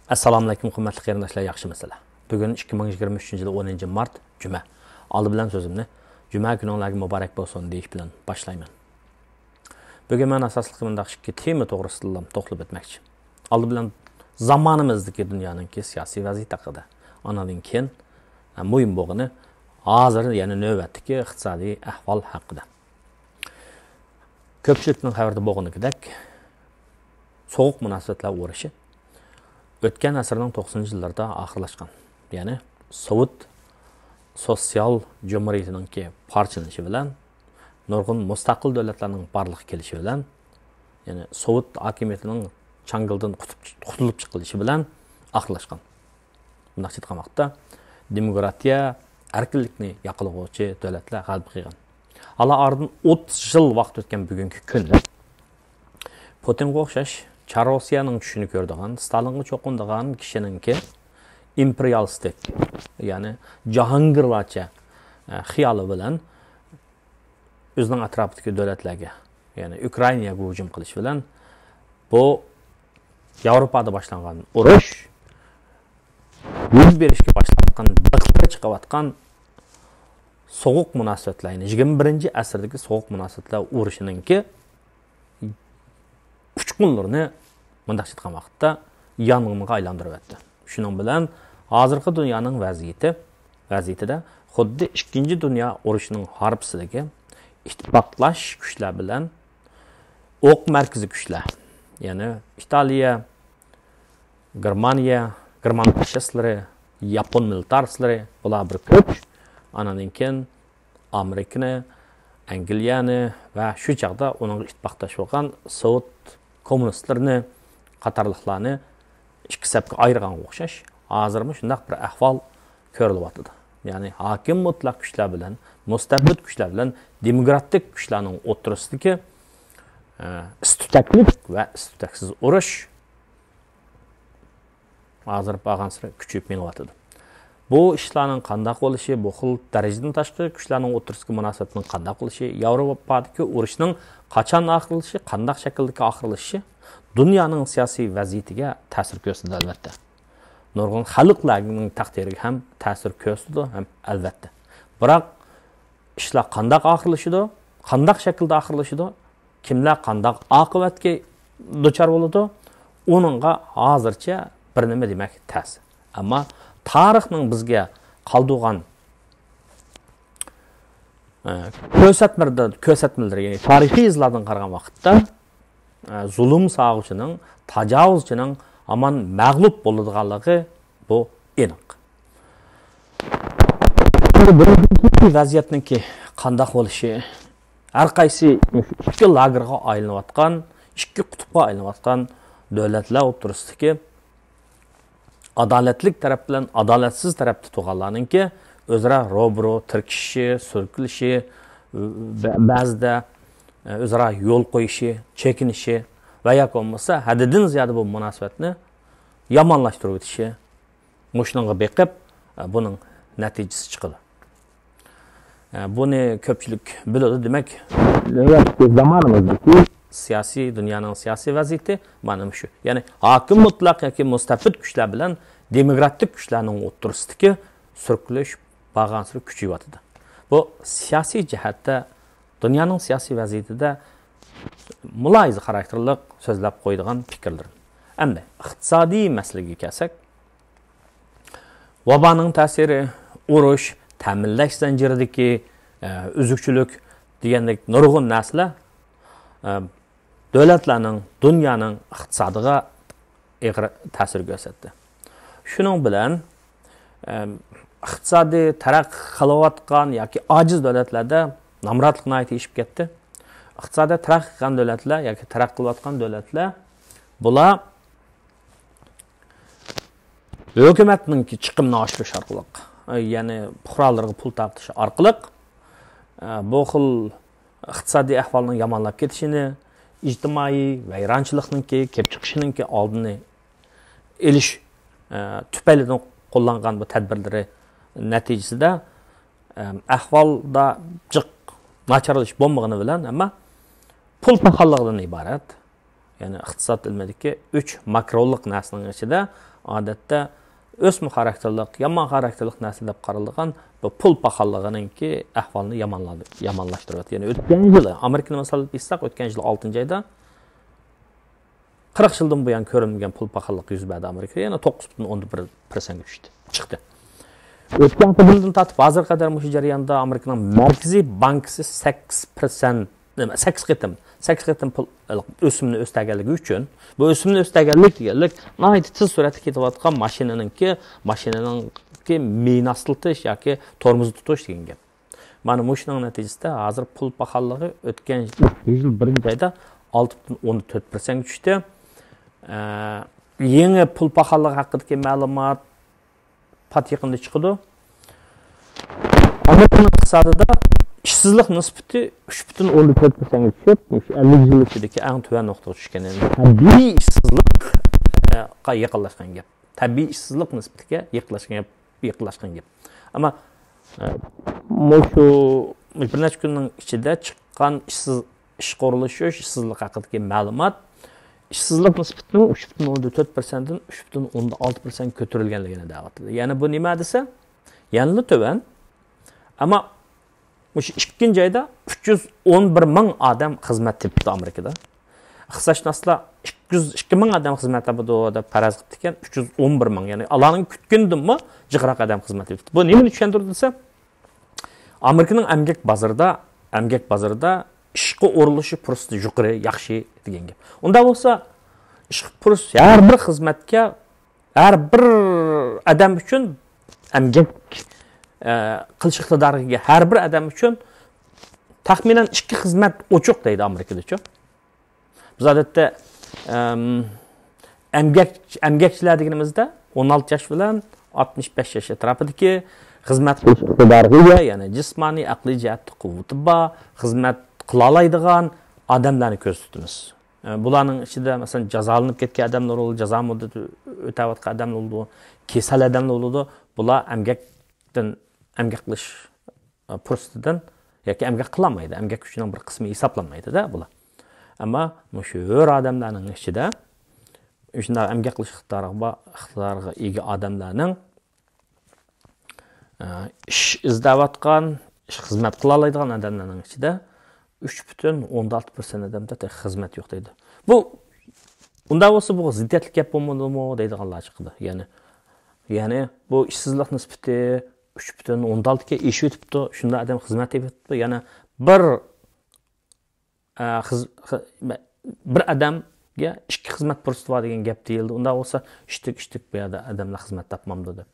Assalomu alaykum, hurmatli qarindoshlar, yaxshimisizlar? Bugun 2023-yil 10-mart, juma. Oldi bilan so'zimni juma kuningizga muborak bo'lsin deyish bilan boshlayman. Bugun men asosli qilmandaq ikki tema to'g'risida to'xtalib o'tmoqchi. Oldi bilan zamonimizdagi dunyoning siyosiy vaziyati haqida, anadan keyin muhim bo'lgani hozir, ya'ni navbatdagi iqtisodiy ahvol haqida. Ko'pchilikning xabarda bo'lganidek, so'g'uq munosabatlar urushi o'tgan asrning 90-yillarda oxirlashgan. Ya'ni Sovet sotsial jumhuriyatining parchalanishi bilan nurg'un mustaqil davlatlarning barliqqa kelishi bilan, ya'ni Sovet hokimiyatining changildan qutulib chiqilishi bilan oxirlashgan. Bunday aytmoqda, demokratiya, erkinlikni yoqilg'uvchi davlatlar g'alaba qilgan. Hala ardın 30 yıl vaqt o'tgan bugungi kunda Putinga o'xshash Rossiyaning tushini ko'rdigan, Stalinga cho'qindigan kishininki imperialistik, ya'ni jahongirlarcha xiyoli bilan o'zining atrofidagi davlatlarga, ya'ni Ukrainaga hujum qilish bilan bu Yevropada boshlangan urush yuz berishga boshlangan, biqqa chiqayotgan soğuk munosabatlarni 21-asrdagi soğuk munosabatlar urushininki uchqunlarini bunday aytgan vaqtda yong'inga aylantirib o'tdi. Shuning bilan hozirgi dunyoning vaziyatida xuddi 2-dunyo urushining harbsidagi ittifoqlash kuchlar bilan o'q markazi kuchlar, ya'ni Italiya, German fashistlari, Yapon militarchilari bular bir kuch. Anadan keyin Amerikani, Angliyani va shu chaqda uning ittifoqdosh bo'lgan Sovet kommunistlarini, qatorliqlarni ikki safga ayirgan o'xshash, hozirmi shundaq bir ahvol ko'rilyapti. Ya'ni hokim mutlaq kuchlar bilan, mustabid kuchlar bilan demokratik kuchlarning o'tirisidagi istutaklik va istutaksiz urush hozir bag'ansira kuchayib menyapti. Bu ishlarning qanday bo'lishi, bu xil darajadan tashqari kuchlarning o'tirishga munosabatning qanday bo'lishi, Yevropadagi urushning qachon oxirlashi, qanday shakldagi oxirlashi dunyoning siyosiy vaziyatiga ta'sir ko'rsatadi albatta. Nurg'un xalqlarning taqdiriga ham ta'sir ko'rsatadi ham albatta. Biroq ishlar qanday oxirlashidi, qanday shaklda oxirlashidi, kimlar qanday oqibatga duchor bo'ladi, uningga hozircha bir nima demak ta'sir. Ammo tarixning bizga qoldirgan ko'rsatmalar, ya'ni tarixiy izlardan qaragan vaqtda zulm sog'uvchining, tajovuzchining aman mag'lub bo'ladiganligi bu aniq. Bu vaziyatningki qanday bo'lishi, har qaysi ikki lagerga aylanayotgan, ikki qutbga aylanayotgan davlatlar o'rtasidagi adaletlik taraf bilan adaletsiz tarafda turganlarninki o'zaro robro, tirkishi, surkilishi, ba'zida o'zaro yo'l qo'yishi, chekinishi va yoki bo'lmasa haddidan ziyod bu munosabatni yomonlashtirib o'tishi, mushunga beqib buning natijasi chiqadi. Buni ko'pchilik biladi, demak, zamonimizdagi siyosiy dunyoning siyosiy vaziyati mana shu. Ya'ni hokim mutlaq yoki mustabid kuchlar bilan demokratik kuchlarning o'tirisidagi surkilish bag'ansir kuchayyapti. Bu siyosiy jihatda dunyoning siyosiy vaziyatida muloyiza xarakterli so'zlab qo'ydigan fikrlar. Endi iqtisodiy masalaga kelsak, vaboning ta'siri, urush, ta'minlash zanjiridagi uzukchilik degandek nurg'un narsalar davlatlarning, dunyoning iqtisodiga og'ir ta'sir ko'rsatdi. Shuning bilan iqtisodiy taraqqiy qilayotgan yoki ojiz davlatlarda nomrodlik nihoyatda yetib ketdi. Iqtisodiy taraqqiy qilgan davlatlar yoki taraqqiy qilayotgan davlatlar bular hukumatning chiqimini oshirish orqali, ya'ni fuqarolarga pul toptish orqali bu xil iqtisodiy ahvolning yomonlab ketishini, ijtimoiy vayronchilikninki kelib chiqishininki oldini olish tufaylidan qo'llangan bu tadbirlari natijasida ahvolda jiq nacharlash bo'lmagani bilan, ammo pul paxalligidan iborat, ya'ni iqtisod ilmidagi 3 makrolliq narsaning ichida odatda o'sma xarakterlik, yomon xarakterlik narsa deb qaralgan bu pul paxalligininki ahvolni yomonlashtiryapti. Ya'ni o'tgan yili Amerikani misol qilsak, o'tgan yil 6-oyda 40 yildan buyon ko'rilmagan pul paxallik yuz berdi Amerikada. Yana 9.11% ga tushdi, chiqdi. O'tgan yildan tortib hozir qadar bu jarayonda Amerikaning Markaziy bankisi 8% 8 qitim pul o'simni o'staganligi uchun bu o'simni o'staganlik deganlik nihoyat tez suratda ketayotgan mashinaning miynaslitish yoki tormoz tutish degan gap. Mana shuning natijasida hozir pul paxalligi o'tgan yil birinchi oyda 6.14% ga tushdi. Yangi pul paxalligi haqidagi ma'lumot pat yaqinda chiqdi. Amerika iqtisodida ishsizlik nisbati 3.14%ga tushib, 50 yil ichidagi eng tuvan nuqtaga tushgan. Tabiiy ishsizlikqa yaqinlashgan gap. Tabiiy ishsizlik nisbatiga yaqinlashgan gap. Ammo shu bir necha kunning ichida chiqqan ish qurilishi, ishsizlik haqidagi ma'lumot ishsizlik nisbatining 3.14% dan 3.16% ko'tarilganligini da'vat qildi. Ya'ni bu nima desa? Yangi tuvan. Ammo ikkinchi oyda 311 ming odam xizmat tepdi Amerikada. Iqtisodshunoslar 202 ming odam xizmat tepdi deb faraz qildi ekan, 311 ming, ya'ni Allohning kutgandimi jiqroq odam xizmat tepdi. Bu nimani tushuntirdi desa? Amerikaning emgak bozorida ishga o'rilishi fursati yuqori, yaxshi degan gap. Unda bo'lsa, ish fursati har bir xizmatga, har bir odam uchun emgak qilish iqtidoriga har bir odam uchun taxminan 2 xizmat ochiq deydi Amerikadacha. Biz odatda emgakchilar deganimizda 16 yosh bilan 65 yosh atrofidagi xizmat qilish iqtidoriga, ya'ni jismoniy, aqliy jihatdan quvvati bor, xizmat qila oladigan odamlarni ko'rsatamiz. Bularning ichida masalan jazolanib ketgan odamlar bo'ldi, jazo muddati o'tayotgan odamlar bo'ldi, kasal odamlar bo'ldi. Bular emgak qilish fursatidan yoki emgak qilolmaydi. Emgak kuchining bir qismi hisoblanmaydi-da bular. Ammo shu odamlarning ichida shunday emgak qilish iqtidoriga ega odamlarning ish izlayotgan, ish xizmat qila oladigan odamlarning ichida 3.16% odamda xizmat yo'q deydi. Bu unda bo'lsa bu ziddiyatli gap bo'lmadimi deydiganlar chiqdi. Ya'ni bu ishsizlik nisbati 3.16 ga eshib o'tibdi, shunda odam xizmat etibdi. Yana bir odamga 2 xizmat fursati bor degan gap deyildi. Unda bo'lsa ishtik bu yerda odamlar xizmat topmamdi deb.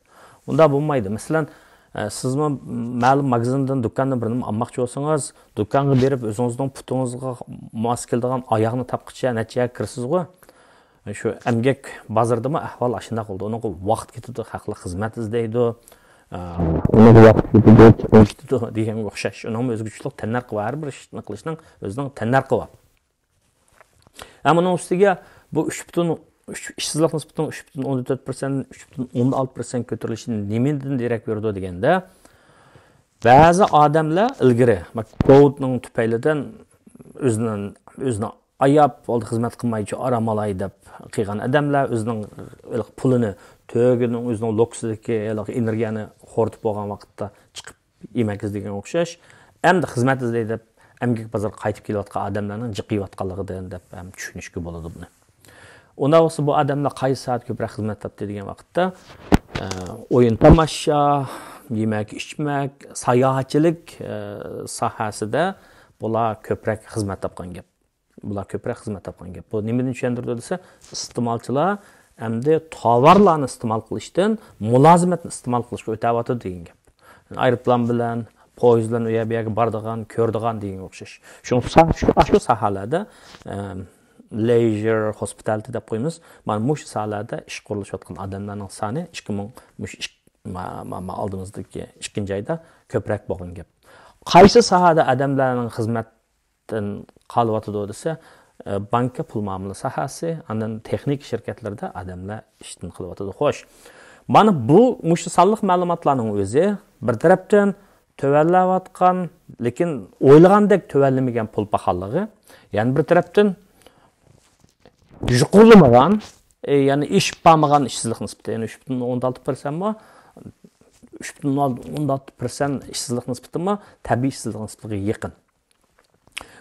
Unda bo'lmaydi. Masalan, siz ma'lum magazindan, do'kondan birini olmoqchi bo'lsangiz, do'konga berib o'zingizning putingizga mos keladigan oyoqni topqicha necha kirsiz-ku. Shu emgak bozordami ahvol shunday bo'ldi. Uning vaqt ketadi, haqli xizmat izlaydi. Uning vaqt ketadi deganga o'xshash. Uning o'zgarishlik tanarqi var, bir ishni qilishning o'zining tanarqi bor. Ammo uning ustiga bu 3 ishsizlik nisbatining 3.14%, 3.16% ko'tarilishi nimadan derak berdi deganda, ba'zi odamlar ilgari Covidning tufaylidan o'zini ayab oldi xizmat qilmaychi aram olay deb qilgan odamlar o'zining pulini to'gining o'zining loksidagi energiyani xo'ritib bo'lgan vaqtda chiqib yemakız degan o'xshash, endi xizmat izlaydi deb emgak bozor qaytib kelayotgan odamlarning jiqiyotganligidan deb ham tushunishga bo'ladi buni. Unda bo'lsa bu odamlar qaysi soat ko'proq xizmat topdi degan vaqtda o'yin tomosha, yemak, ichmak, sayohatchilik sohasida bular ko'proq xizmat topgan gap. Bu nimani tushuntirdi desa, iste'molchilar endi tovarlarni iste'mol qilishdan mulozimatni iste'mol qilishga o'tyapti degan gap. Aeroplan bilan, poyezd bilan u yerga boradigan, ko'radigan degan o'xshash. Shu sohalarda leisure, hospitality deb qo'yamiz. Mana shu sohalarda ish qurilayotgan odamlarning soni 2000 oldimizdagi 2-oyda ko'proq bo'lgan gap. Qaysi sohada odamlarning xizmatdan qolyotdi desa, bankka pul muomala sohasi, andan texnik shirkatlarda odamlar ishdan qilyotdi. Xo'sh, mana bu sonliq ma'lumotlarning o'zi bir tarafdan tovanlayotgan, lekin o'ylagandek tovanlamagan pul paxalligi, ya'ni bir tarafdan yuqurlamagan, yani iş bağmagan işsizlik nispeti, yani 3,16% mi? 3,16% işsizlik nispeti mi? Tabii işsizlik nispetiga yakın.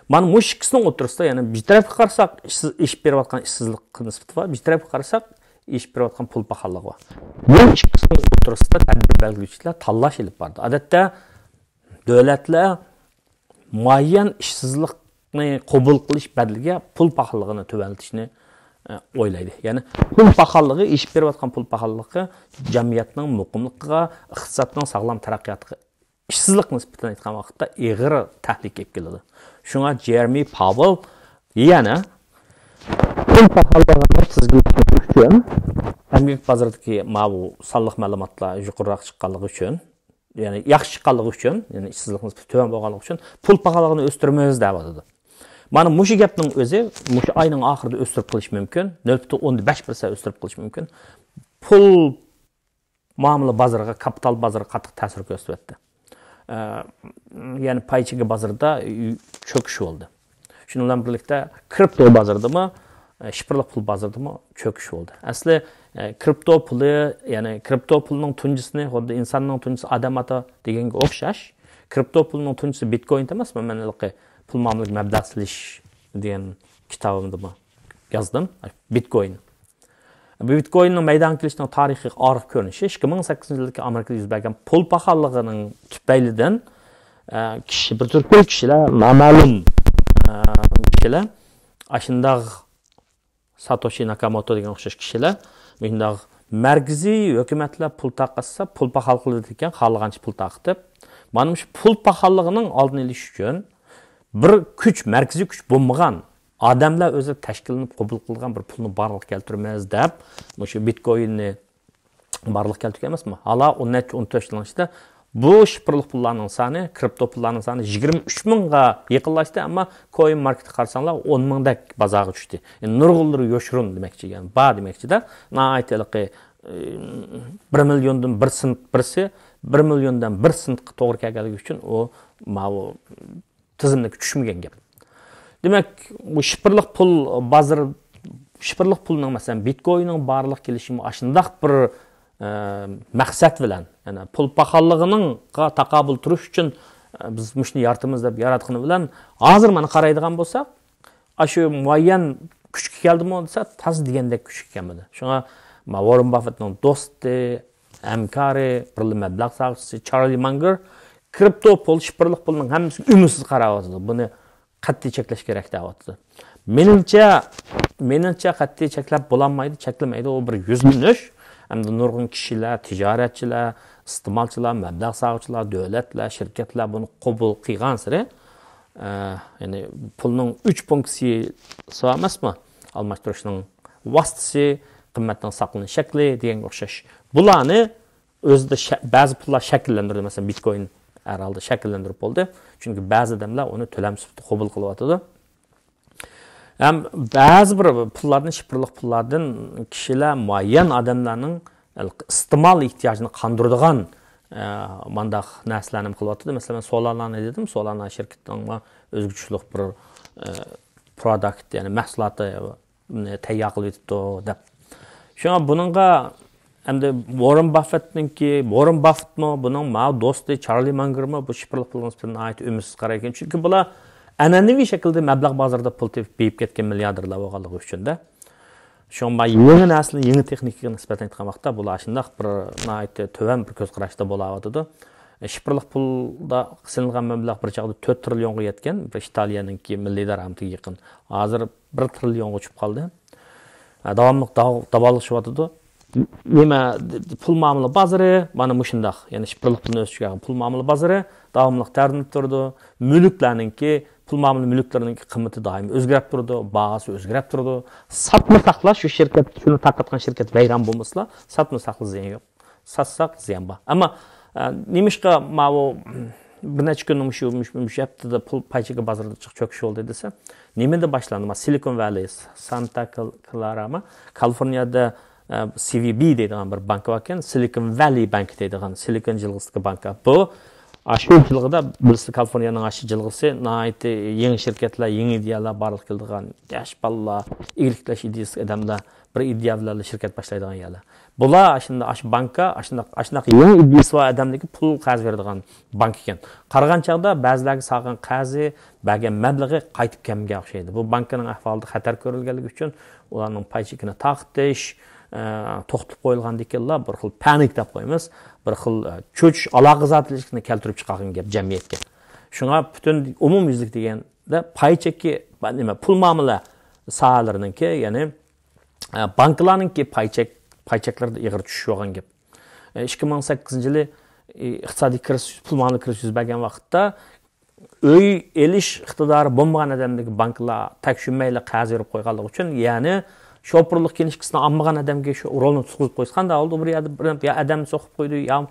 Mana bu ikkisinin o'rtasida, yani bir tarafga qarasak, ish berayotgan ishsizlik nispati var, bir tarafga qarasak, ish berayotgan pul paxalligi var. Bu ikkisinin o'rtasida tadbir belgilovchilar tanlash ilib bordi. Odatda davlatlar muayyan ishsizlikni qabul qilish badaliga pul paxalligini tuvaltishni o'ylaydi. Ya'ni pul paxalligi, ish berayotgan pul paxalligi jamiyatning muqimligiga, iqtisodning sog'lom taraqqiyotiga ishsizlik nisbatan aytgan vaqtda ig'ir tahlika kelib keladi. Shunga Jeremy Powell yana pul paxalligini tizginlash uchun emgak bozoridagi bu sonliq ma'lumotlar yuqoriroq chiqqanligi uchun, ya'ni yaxshi chiqqanligi uchun, ya'ni ishsizlik nisbati tuvan bo'lganligi uchun pul paxalligini o'stirmaymiz deyapti. Mana mushu gapning o'zi mushu oyning oxirida o'stirib qilish mumkin, 0,5% o'stirib qilish mumkin. Pul muomala bozoriga, kapital bozoriga qattiq ta'sir ko'rsatyapti. Yani paychiga bozorida cho'kish bo'ldi. Shuning bilan birlikda kripto bozoridami, shifrli pul bozoridami cho'kish bo'ldi. Asli kripto puli, ya'ni kripto pulning tunjisini, xuddi insonning tunjisi odam ata deganga o'xshash, kripto pulning tunjisi Bitcoin emasmi? Men pul muomalaga mablag' silish degan kitobimda yozdim. Bitcoin. Bu Bitcoinning maydonga kelishining tarixiy orif ko'rinishi 2008-yildagi Amerikada yuz bergan pul paxalligining tufaylidan kishi, bir turkum kishilar, noma'lum kishilar, ashundaq Satoshi Nakamoto degan o'xshash kishilar, bundaq markaziy hukumatlar pul taqasa, pul paxal qiladi ekan, xohlagancha pul taqitib, mana shu pul paxalligining oldini olish uchun bir kuch, markaziy kuch bo'lmagan odamlar o'zi tashkillanib qabul qilgan bir pulni barliq keltirmaymiz deb, shu Bitcoinni barliq keltirgan emasmi? Hala 14 yil ichida bu shifrli pullarning soni, kripto pullarning soni 23 mingga yaqinlashdi, ammo coin marketga qarasanglar 10 mingdak bozorga tushdi. Yani nurg'unlar yoshurun demakchi, yani ba demakchi-da. Aytaylik 1 milliondan 1 sent birisi 1 milliondan 1 sentga to'g'ri kelganligi uchun o tizimga tushmagan gap. Demak, bu shifrli pul bozori, shifrli pulning masalan Bitcoinning barliq kelishimi ashundaq bir maqsad bilan, ya'ni pul paxalligining taqobil turish uchun biz mushni yaratamiz deb yaratgani bilan hozir mana qaraydigan bo'lsak, shu muayyan kuchga keldimi desa, tas degandek kuchga kelmadi. Shunga Warren Buffettning do'sti, hamkori, bir mablag' soqchisi Charlie Munger kripto pul, shifrli pulning hammasiga umidsiz qarayapti. Buni qat'iy cheklash kerak deyapti. Menimcha qat'iy cheklab bo'lanmaydi, cheklamaydi. O bir yuzlanish. Hamda nurg'un kishilar, tijoratchilar, iste'molchilar, mablag' soqchilar, davlatlar, shirkatlar buni qabul qilgan sari, ya'ni pulning 3 funksiyasi emasmi? Almashtirishning vositasi, qimmatning saqlanish shakli deganga o'xshash. Bularni o'zida ba'zi pullar shakllantirdi, masalan Bitcoin herhalde shakllantirib bo'ldi. Chunki ba'zi odamlar uni to'lam sifatida qabul qilyapti. Ham ba'zi bir pullarni, shifrli pullardan kishilar muayyan odamlarning iste'mol ehtiyojini qondiradigan mandaq narsalarni qilyapti. Masalan, Solana'ni dedim, Solana shirkatining o'zguchilik bir product, ya'ni mahsulotni tayyor qilib yetibdi deb. Shunga buningga hamda Warren Buffettmi, buning do'sti Charlie Mungermi bu shifrli pulga nisbatan ayt umidsiz qaraygan. Chunki bular an'anaviy shaklda mablag' bozorida pul tepib ketgan milliarderlar bo'lganligi uchun-da. Shunga yangi nasl, yangi texnikaga nisbatan aytgan vaqtda bular shunday bir to'van bir ko'z qarashda bo'layotdi. Shifrli pulda qisilgan mablag' bir chaqda 4 trillionga yetgan, bir Italiyaninki milliy daromadiga yaqin. Hozir 1 trillionga uchib qoldi. Davomli davolishyotir. Nima pul muomala bozori mana mushundaq, ya'ni shifrli pulni o'sishgan pul muomala bozori davomli ta'rinib turdi. Mulklarninki, pul muomala mulklarining qiymati doim o'zgarib turdi, bahasi o'zgarib turdi. Satma saqlash, shu shirkat, shuni taqatgan shirkat vayron bo'lmasa, satma saqlash ziyon yo'q. Satsak ziyon bor. Ammo nimishqa ma'vu bir necha kun shu haftada pul paychiga bozorda cho'kish bo'ldi desa, nimada boshlandi? Silicon Valley, Santa Clara, Kaliforniyada CVB deydigan bir bank var ekan, Silicon Valley Bank deydigan Silicon jilg'isli bank. Bu Aşı yılgıda birisi Kaliforniyanın aşı yılgısı nahayeti yeni şirketler, yeni ideyalar barlık kıldığan yaş balla, iyilikleş ideyası adamda bir ideyalarla şirket başlaydıgan yerler. Bula aşında aşı banka, aşında yeni ideyası var adamdaki pul qaz verdiğin bank eken. Qarğan çağda bazıları sağan qazı, bəgən məbləği qaytıb kəmgə oxşaydı. Bu bankanın ahvalında xatar görülgənligi üçün ularning pay chekini taqtish, to'xtatib qo'yilgan deganlar bir xil panik deb qo'yamiz, bir xil cho'ch aloqazotlikni keltirib chiqargan gap jamiyatga. Shunga butun umumyuzlik deganda pay cheki, nima pul muomala sohalarininki, ya'ni banklarninki pay cheklarda ig'ir tushib olgan gap. 2018-yili iqtisodiy kriz, pul muomala krizi yuz bergan vaqtda öy elish iqtidori bo'lmagan odamdagi banklar takshunmayli qaz berib qo'yganligi uchun, ya'ni şoförlük genişkisine anmagan adamga şu rolunu tutquzib qo'ysa qanday oldu bir ya adam so'qib qo'ydi, ya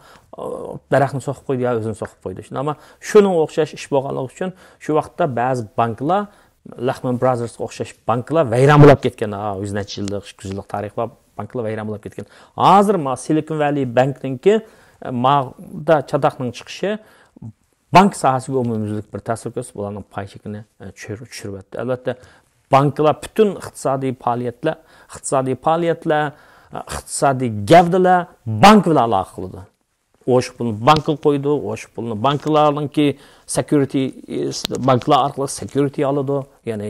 daraxtni so'qib qo'ydi, ya o'zini so'qib qo'ydi. Ama şunun o'xshash ish bo'lganligi uchun shu vaqtda ba'zi banklar, Lehman Brothers o'xshash banklar vayron bo'lib ketgan. 100 necha yillik, 200 yillik tarix bor, banklar vayron bo'lib ketgan. Hozir Silicon Valley Bank'ninki da chadaqning chiqishi bank sohasiga umumyuzlik bir ta'sir ko'rsatib, ularning pay chekini tushiribdi. Albatta banklar bütün iqtisodiy faoliyatlar, iqtisodiy gavdalar bank bilan aloqa qildi. O'sha pulni bank qo'ydi, o'sha pulni banklarninki security banklar orqali security oladi. Ya'ni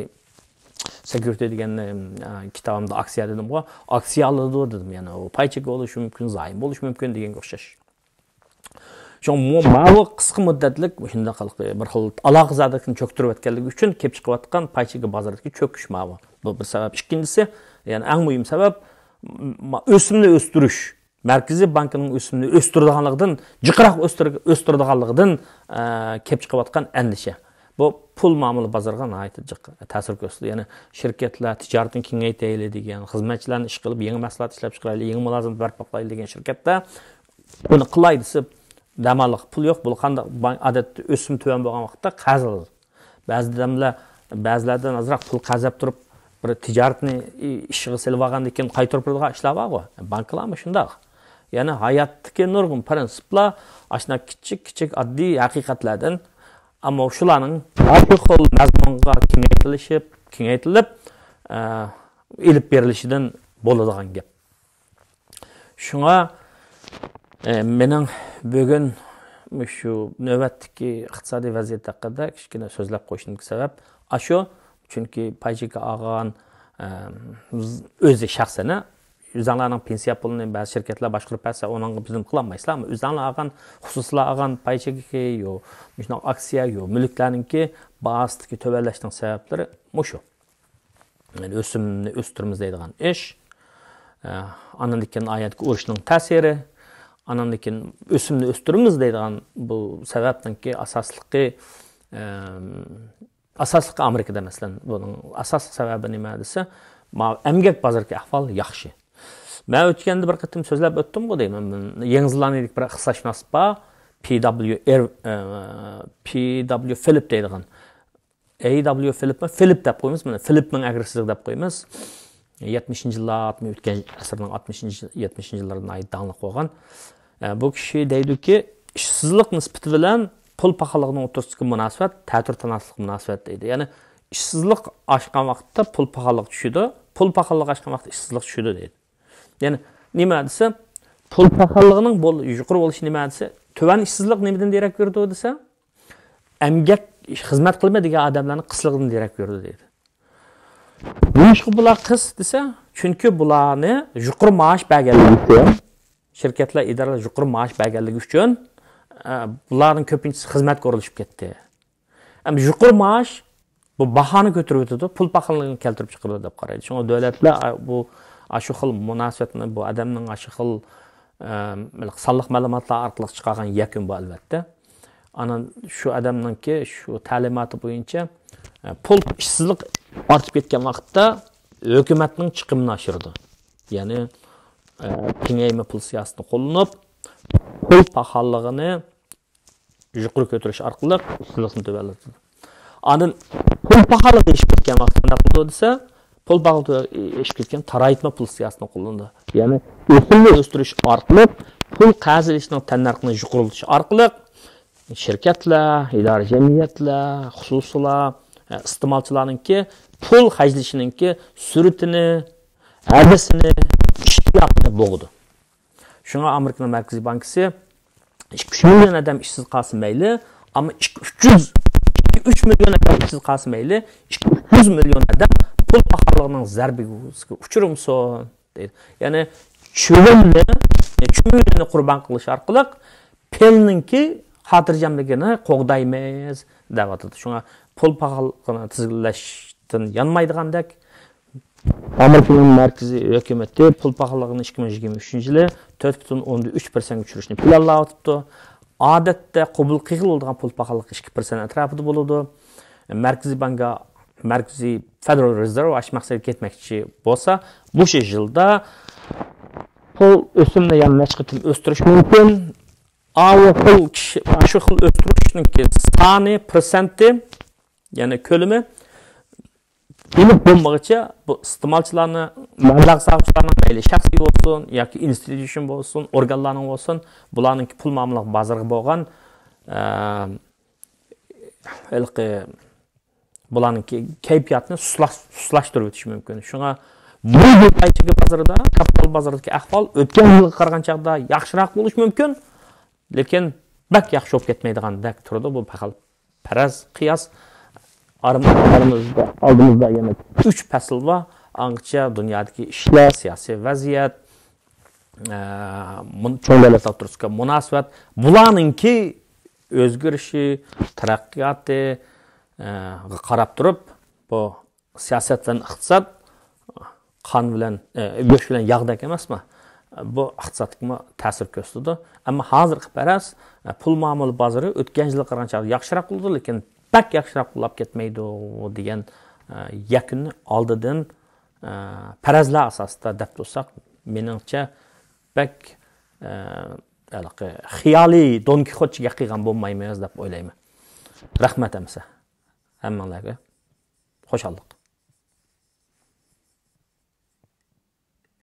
security degan kitobimda aksiya dedim-ku, aksiya oladi dedim. Ya'ni o pay cheki bo'lishi mumkin, zayin bo'lishi mumkin deganga o'xshash. Ma'lum qisqa muddatlik shunday bir xil aloqazotlikni cho'ktirib o'tganligi uchun kelib chiqayotgan pay cheki bozoridagi cho'kish ma'lum. Bu bir sabab. Ikkinchisi, ya'ni eng muhim sabab o'simni o'stirish. Markaziy bankning o'simni o'stiradiganligidan, jiqroq o'stiradiganligidan kelib chiqayotgan andisha. Bu pul muomala bozoriga ta'sir ko'rsatdi. Ya'ni shirkatlar tijoratni kengaytirayli degan, xizmatchilarni ish qilib, yangi mahsulot ishlab chiqarayli, yangi mulozimat barpo qilayli degan shirkatlar buni qilaydi deb damalıq pul yo'q, bu qanday odatda o'sim tuvan bo'lgan vaqtda qaziladi. Ba'zilardan azroq pul qazab turib, bir tijoratni ishiga silib olgandan keyin qaytarib turadigan ishlar bor. Banklarmi shunday. Ya'ni hayotdagi nurg'un prinsiplar ashuna kichik oddiy haqiqatlardan, ammo shularning har xil mazmunga kengaytirilib, ilib berilishidan bo'ladigan gap. Shunga mening bugun shu navbatdagi iqtisodiy vaziyat haqida kichkina so'zlab qo'yishimga sabab shu, chunki pay cheki olgan o'zi shaxsini o'zlarining pensiya pulini ba'zi shirkatlar boshqarib bersa, unga bizim qilolmaysizlarmi? O'zlari olgan, xususlar olgan pay cheki yo, shunaqa aksiya yo, mulklarninki bahosdagi to'valashning sabablari shu. Yani o'simni o'stiramiz deydigan ish, andan keyin oyatga urushning ta'siri, andan keyin o'simni o'stiramiz deydigan bu sababdanki asosliqi Amerikada masalan, buning asosiy sababi nima desa, emgak bozorga ahvol yaxshi. Men o'tganda bir qatim so'zlab o'tdim-ku deyman. Yangi Zelandiyalik bir iqtisodshunos bor, PW Philip deydigan. AW Philip deb qo'yamiz, mana Philipning agressivlik deb qo'yamiz. 70-yillar, o'tgan asrning 70-yillardan ait danliq bo'lgan. Bu kishi deydiki, ishsizlik nisbati bilan pul paxalligining o'rtasidagi munosabat ta'tir tanaslik munosabat deydi. Ya'ni ishsizlik oshgan vaqtda pul paxalligi tushadi, pul paxalligi oshgan vaqtda ishsizlik tushadi deydi. Ya'ni nima desa, pul paxalligining yuqori bo'lishi nima desa, tuvan ishsizlik nimadan derak berdi desa, emgak xizmat qilmaydigan odamlarning qisligidan derak berdi deydi. Nima bular qis desa, chunki bularni yuqori maosh berganligi uchun, shirkatlar, idoralar yuqori maosh berganligi uchun bularning ko'pinchisi xizmatga o'rilishib ketdi. Ammo yuqori maosh bu bahoni ko'tarib o'tadi, pul paxalligini keltirib chiqaradi deb qaraydi. Shunga davlatlar bu shu xil munosabatni, bu odamning shu xil sonliq ma'lumotlar orqali chiqargan yakun bu albatta. Ana shu odamningki shu ta'limoti bo'yicha pul ishsizlik ortib ketgan vaqtda hukumatning chiqimini oshirdi. Ya'ni kengayma pul siyosatini qo'llanib, pul paxalligini yuqori ko'tarish orqali ishsizlikni tuvallatdi. Andan pul paxalligi ishib ketgan vaqtda nima bo'ldi desa, pul paxalligi ishib ketgan taraytma pul siyosatini qo'llandi. Ya'ni o'simni o'stirish orqali pul qazilishning tannarxini yuqoriltish orqali şirketler, idari cemiyetler, xususlar, iste'molchilarningki pul hajlashininki suratini, hadisini, ishtiyotini bo'g'di. Shunga Amerika Markaziy bankisi 2-3 million odam ishsiz qolsa mayli, ammo 2-3 million odam ishsiz qolsa mayli, 200 million odam pul paxalligining zarbiga uchramsin deydi. Ya'ni cho'milni qurban qilish orqali pelninki xotirjamligini qo'g'daymiz deyapti. Shunga pul paxalligini tizginlashdan yanmaydigandek Amerika Markaziy hukumati pul paxalligini 2023-yili 4,3% uchirishni planlayapti. Odatda qabul qilinadigan pul paxalligi 2% atrofida bo'ladi. Markaziy bankga Markaziy Federal Reserve ash maqsadga ketmoqchi bo'lsa, bu yilda pul o'simini yana nechqatim o'stirish mumkin. Shu xil o'stirishning soni, prosenti, ya'ni ko'lami bilib bo'lmaguncha bu iste'molchilarni, mablag' sarfchilarning mayli shaxsiy bo'lsin yoki institution bo'lsin, organlarning bo'lsin, bularning pul muomala bozoriga bo'lgan bularning kayfiyatini suslashtirib o'tish mumkin. Shunga bu yil bozorida, kapital bozoridagi ahvol o'tgan yilga qaraganda chaqda yaxshiroq bo'lishi mumkin, lekin bak yaxshi bo'lib ketmaydigandek turadi. Bu faraz qiyos oldimizda yana 3 fasl bor. Ancha dunyodagi ishlar, siyosiy vaziyat, cho'ng davlat o'rtasidagi munosabat, bularningki o'zgarishi, taraqqiyoti qarab turib, bu siyosat bilan iqtisod qon bilan, go'sht bilan yog'dek emasmi? Bu iqtisodga ta'sir ko'rsatadi. Ammo hozirgi faraz pul muomala bozori o'tgan yilga qaraganda yaxshiroq bo'ldi, lekin bak yaxshiroq bo'lib ketmaydi degan yakunni oldidan farazlar asosida deb tursak, meningcha bak xiyoliy Don Kixotchiga qilgan bo'lmaymiz deb o'ylayman. Rahmat amsa. Hammalarga xo'shallik.